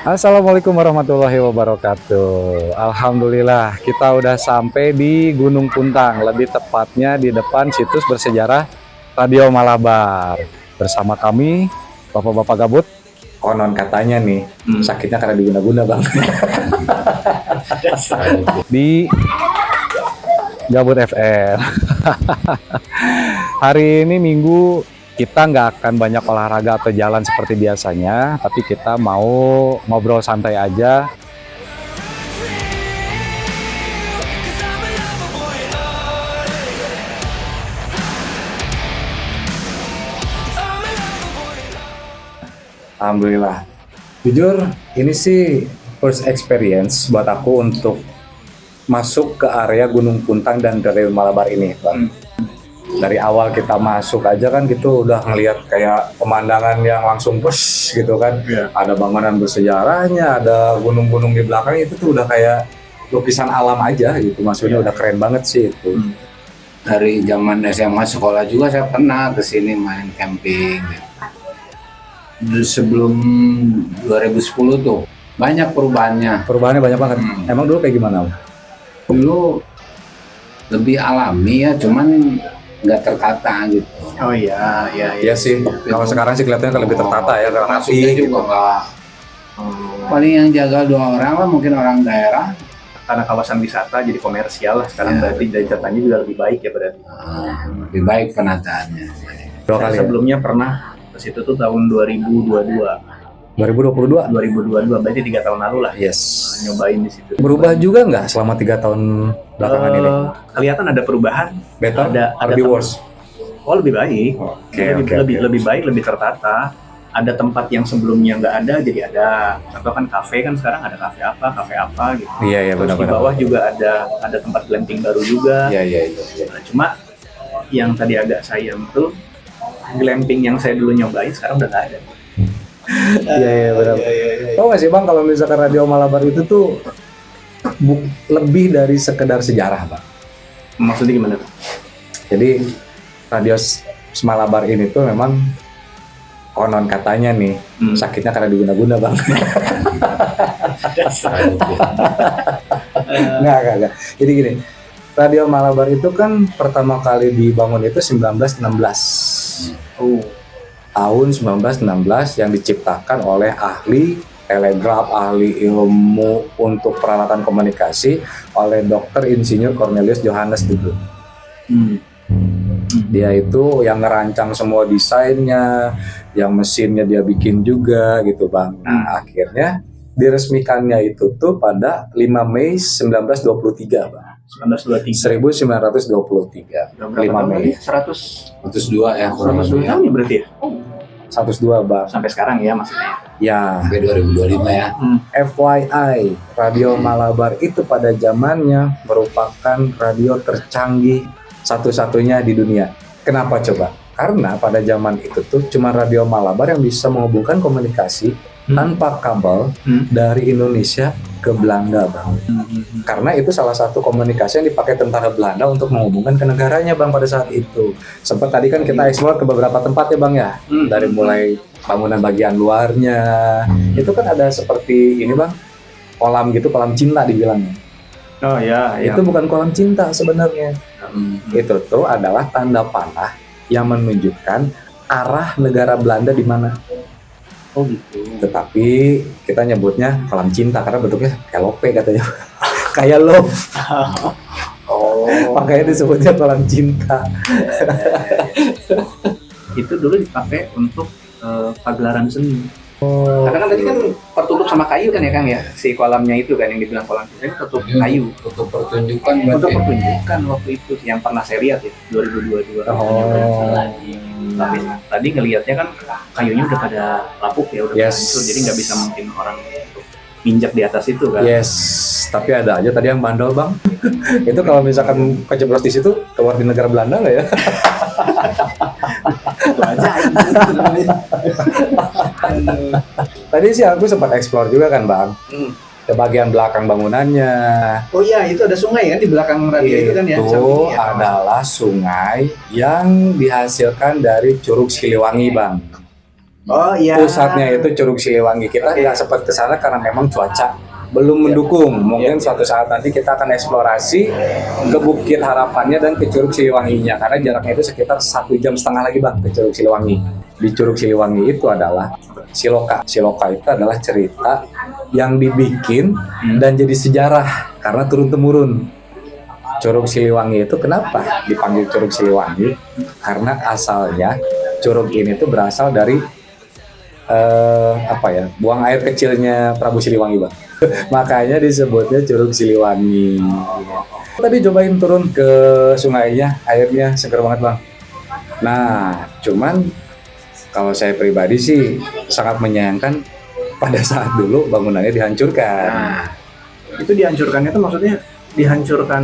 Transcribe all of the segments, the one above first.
Assalamualaikum warahmatullahi wabarakatuh. Alhamdulillah kita udah sampai di Gunung Puntang, lebih tepatnya di depan situs bersejarah Radio Malabar. Bersama kami, bapak-bapak gabut. Konon katanya nih, sakitnya karena diguna-guna bang. Di Gabut FM. Hari ini Minggu, kita nggak akan banyak olahraga atau jalan seperti biasanya, tapi kita mau ngobrol santai aja. Alhamdulillah. Jujur, ini sih first experience buat aku untuk masuk ke area Gunung Puntang dan Radio Malabar ini, Bang. Dari awal kita masuk aja kan gitu udah ngelihat kayak pemandangan yang langsung bus gitu kan. Ada bangunan bersejarahnya, ada gunung-gunung di belakang, itu tuh udah kayak lukisan alam aja gitu, maksudnya udah keren banget sih itu. Dari zaman SMA sekolah juga saya pernah ke sini main camping. Sebelum 2010 tuh banyak perubahannya. Perubahannya banyak banget. Emang dulu kayak gimana? Dulu lebih alami ya, cuman nggak tertata gitu. Oh iya. Iya sih. Kalau sekarang sih kelihatannya lebih tertata ya, rapi Masuknya gitu. juga nggak. Paling yang jaga 2 orang lah, mungkin orang daerah. Karena kawasan wisata jadi komersial lah sekarang, berarti dari datanya juga lebih baik ya berarti. Lebih baik penataannya. Dua kali ya? Sebelumnya pernah ke situ tuh tahun 2022. 2022? Berarti 3 tahun lalu lah Yes. nyobain di situ. Berubah juga nggak selama 3 tahun belakangan ini? Kelihatan ada perubahan. Better? Ada Lebih worse? Oh, lebih baik. Lebih baik, lebih tertata. Ada tempat yang sebelumnya nggak ada jadi ada. Contoh kan kafe, kan sekarang ada kafe apa gitu. Iya, Terus di benar-benar. bawah juga ada tempat glamping baru juga. Iya. Nah, cuma yang tadi agak sayang tuh glamping yang saya dulu nyobain sekarang udah nggak ada. Iya, benar. Tahu nggak sih bang, kalau misalkan Radio Malabar itu tuh lebih dari sekedar sejarah bang. Maksudnya gimana tuh? Jadi Radio Malabar ini tuh memang konon katanya nih sakitnya karena diguna-guna bang. Enggak. Jadi gini, Radio Malabar itu kan pertama kali dibangun itu 1916. Tahun 1916 yang diciptakan oleh ahli telegraf, ahli ilmu untuk peralatan komunikasi oleh Dr. Insinyur Cornelius Johannes dulu. Dia itu yang ngerancang semua desainnya, yang mesinnya dia bikin juga gitu bang. Nah akhirnya diresmikannya itu tuh pada 5 Mei 1923 bang. 1923. 5 Mei. 102 ya kurang 102 lebih ya. tahun ya berarti ya? 102 bang. Sampai sekarang ya maksudnya. Ya. Sampai 2025 ya. FYI, Radio Malabar itu pada zamannya merupakan radio tercanggih satu-satunya di dunia. Kenapa coba? Karena pada zaman itu tuh cuma Radio Malabar yang bisa menghubungkan komunikasi tanpa kabel dari Indonesia ke Belanda bang. Karena itu salah satu komunikasi yang dipakai tentara Belanda untuk menghubungkan ke negaranya bang pada saat itu. Sempat tadi kan kita explore ke beberapa tempat ya bang ya. Dari mulai bangunan bagian luarnya, itu kan ada seperti ini bang, kolam gitu, kolam cinta dibilangnya. Oh ya. Itu bukan kolam cinta sebenarnya. Itu tuh adalah tanda panah yang menunjukkan arah negara Belanda di mana. Oh gitu. Tetapi kita nyebutnya kolam cinta karena bentuknya kayak lope katanya. Kayak love. Makanya disebutnya kolam cinta. Itu dulu dipakai untuk pagelaran seni. Karena kan tadi kan tertutup sama kayu kan ya Kang ya, si kolamnya itu kan yang dibilang kolam cinta itu tertutup kayu. Untuk pertunjukan Untuk berarti. pertunjukan waktu itu yang pernah saya lihat ya 2022. Tapi tadi ngelihatnya kan kayunya udah pada lapuk ya, udah Yes. hancur, jadi nggak bisa mungkin orang untuk nginjak di atas itu kan. Yes, tapi ada aja tadi yang bandel bang. Itu kalau misalkan kejeblos di situ, keluar di negara Belanda nggak ya? Itu aja. Tadi sih aku sempat explore juga kan bang. Ke bagian belakang bangunannya. Oh iya, itu ada sungai kan di belakang radio itu kan ya. Itu sampingnya ya. adalah sungai yang dihasilkan dari Curug Siliwangi bang. Oh iya. Pusatnya itu Curug Siliwangi. Kita nggak sempat ke sana karena memang cuaca belum mendukung. Mungkin suatu saat nanti kita akan eksplorasi ke Bukit Harapannya dan ke Curug Siliwanginya, karena jaraknya itu sekitar 1,5 jam lagi bang ke Curug Siliwangi. Di Curug Siliwangi itu adalah Siloka. Siloka itu adalah cerita yang dibikin dan jadi sejarah karena turun temurun. Curug Siliwangi itu kenapa dipanggil Curug Siliwangi? Karena asalnya curug ini tuh berasal dari buang air kecilnya Prabu Siliwangi bang. Makanya disebutnya Curug Siliwangi. Tadi cobain turun ke sungainya, airnya seger banget bang. Nah, cuman kalau saya pribadi sih sangat menyayangkan pada saat dulu bangunannya dihancurkan. Nah, itu dihancurkannya itu maksudnya dihancurkan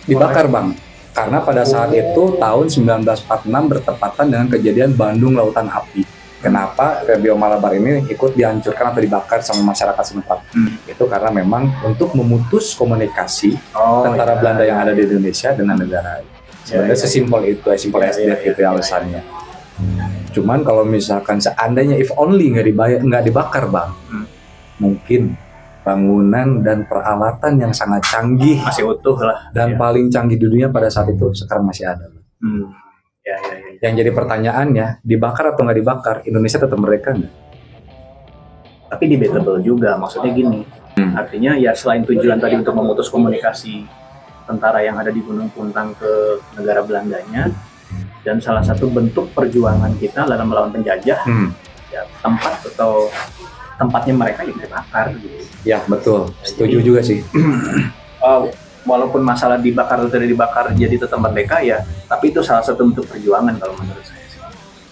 Dibakar bang. Karena pada saat itu tahun 1946 bertepatan dengan kejadian Bandung Lautan Api. Kenapa Radio Malabar ini ikut dihancurkan atau dibakar sama masyarakat setempat? Itu karena memang untuk memutus komunikasi antara Belanda yang ada di Indonesia dengan negara. Sebenarnya sesimpel itu, simpel SD gitu alasannya. Cuman kalau misalkan seandainya if only nggak dibakar bang, mungkin bangunan dan peralatan yang sangat canggih masih utuh lah dan paling canggih di dunia pada saat itu sekarang masih ada. Ya. Yang jadi pertanyaannya, dibakar atau nggak dibakar, Indonesia tetap merdeka nggak? Tapi debatable juga, maksudnya gini, artinya ya selain tujuan tadi untuk memutus komunikasi tentara yang ada di Gunung Puntang ke negara Belandanya, dan salah satu bentuk perjuangan kita dalam melawan penjajah, ya tempatnya mereka yang dibakar gitu. Ya betul, setuju juga sih. Walaupun masalah dibakar atau tidak dibakar jadi tetap merdeka ya, tapi itu salah satu bentuk perjuangan kalau menurut saya sih.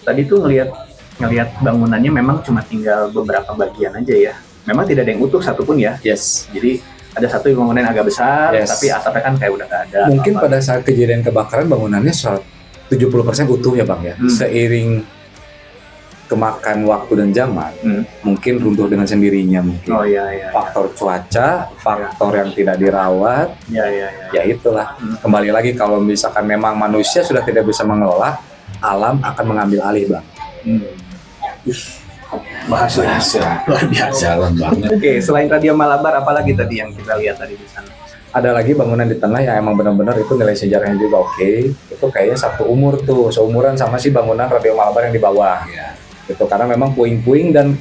Tadi tuh ngelihat bangunannya memang cuma tinggal beberapa bagian aja ya. Memang tidak ada yang utuh satupun ya. Yes. Jadi ada satu bangunan agak besar, tapi atapnya kan kayak udah nggak ada. Mungkin pada saat kejadian kebakaran bangunannya 70% utuh ya bang ya. Seiring kemakan waktu dan zaman, mungkin runtuh dengan sendirinya mungkin. Faktor cuaca, faktor yang tidak dirawat, ya itulah. Kembali lagi kalau misalkan memang manusia sudah tidak bisa mengelola, alam akan mengambil alih bang. Bahasa luar biasa. Jalan banget. Oke, selain Radio Malabar, apalagi tadi yang kita lihat tadi di sana? Ada lagi bangunan di tengah yang emang benar-benar itu nilai sejarahnya juga oke. Itu kayaknya satu umur tuh, seumuran sama si bangunan Radio Malabar yang di bawah. Gitu, karena memang puing-puing dan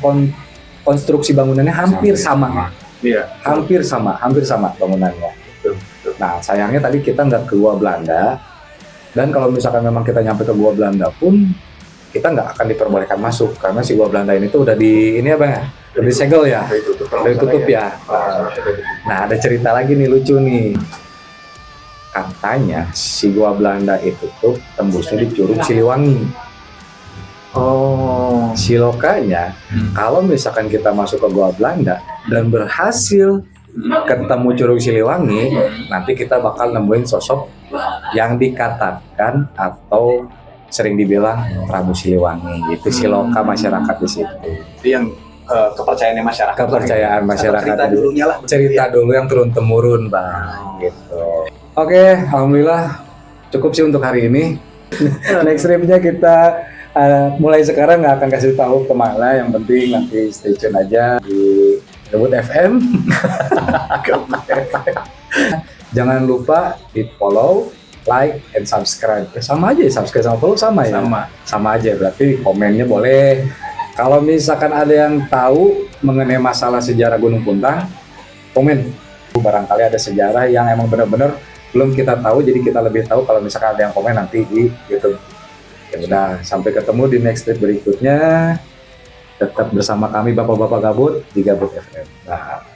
konstruksi bangunannya hampir sama. Iya. Hampir sama bangunannya. Nah, sayangnya tadi kita nggak ke Gua Belanda, dan kalau misalkan memang kita nyampe ke Gua Belanda pun kita nggak akan diperbolehkan masuk karena si Gua Belanda ini tuh udah udah disegel ya, udah ditutup ya. Nah, ada cerita lagi nih lucu nih. Katanya si Gua Belanda itu tuh tembusnya di Curug Siliwangi. Silokanya, kalau misalkan kita masuk ke Gua Belanda dan berhasil ketemu Curug Siliwangi, nanti kita bakal nemuin sosok yang dikatakan atau sering dibilang Prabu Siliwangi. Itu Siloka masyarakat di situ. Itu yang kepercayaannya masyarakat. Kepercayaan masyarakat. Cerita dulunya lah. Cerita dulu yang turun temurun bang. Gitu. Oke, alhamdulillah cukup sih untuk hari ini. Next tripnya kita mulai sekarang nggak akan kasih tahu kemana, yang penting nanti stay tune aja di Gebut FM. Jangan lupa di follow, like, and subscribe. Sama aja ya, subscribe sama follow sama ya? Sama aja, berarti komennya boleh. Kalau misalkan ada yang tahu mengenai masalah sejarah Gunung Puntang, komen. Barangkali ada sejarah yang emang benar-benar belum kita tahu, jadi kita lebih tahu kalau misalkan ada yang komen nanti di YouTube. Ya udah, sampai ketemu di next trip berikutnya. Tetap bersama kami Bapak-Bapak Gabut di Gabut FM. Nah.